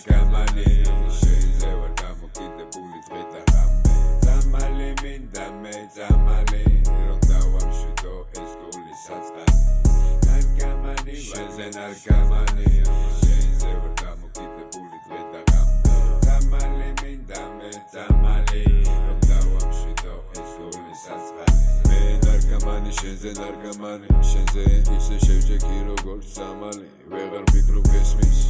ნარკამანი შენზე ვარ გამოკიდებული დღე და ღამე ძამალი მინდა მე ძამალი რომ დავამშვიდო ეს გული საწყალი ნარკამანი შენზე ნარკამანი შენზე ვარ გამოკიდებული დღე და ღამე ძამალი მინდა მე ძამალი რომ დავამშვიდო ეს გული საწყალი მე ნარკამანი შენზე ნარკამანი შენზე ისე შევჭექი როგორც ძამალი ვეღარ ვფიქრობ გესმის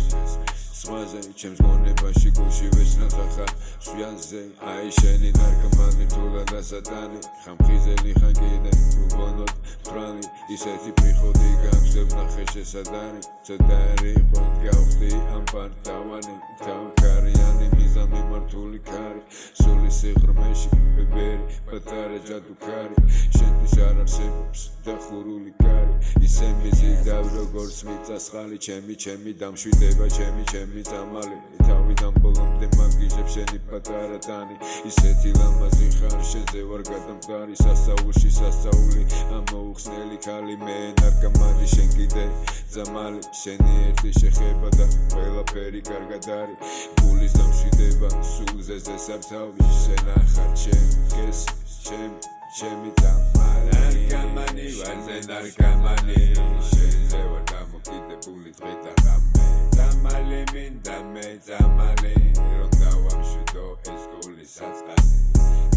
სხვაზე ჩემს გონებაში გულში ვეცნად ხარ სვიანზე აი შენი ნარკმანი თულა და სატანი ხამხიზელი ხან კიდე უგონოდ ფრანი ისეთი პრიხოდი გამსებ ნახე შესადანი ცოტარი ხოთ გავხდი ამ პარტავანი თავქარიანი მიზან მიმართული ქარი სული სიღრმეში ბებერი პატარა ჯადუქარი შენთვის არ არსებობს დახურული კარი ისე მიზიდავ როგორც მიწასხალი ჩემი დამშვიდება ჩემი ძამალი თავიდან ბოლომდე მაგიჟებ შენი პატარა ტანი ისეთი ლამაზი ხარ შენზე ვარ გადამდგარი სასწაული ამოუხსნელი ქალი მე ნარკამანი შენ კიდე ძამალი შენი ერთი შეხება და ყველაფერი კარგად არის გულის დამშვიდება სულზე ზესართავი შენ ახარ ჩემს ჩემი ძამალი ნარკამანი ვარ ნარკამანი შენზე ვარ გამოკიდებული დღე და ღამე ძამალი მინდა მე ძამალი რომ დავამშვიდო ეს გული საწყალი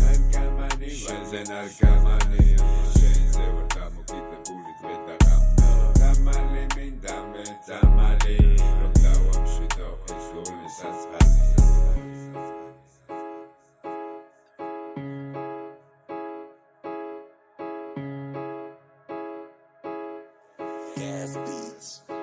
ნარკამანი შენზე ნარკამანი შენზე ვარ გამოკიდებული დღე და ღამე ძამალი მინდა მე ძამალი რომ დავამშვიდო ეს გული საწყალი Gas beats.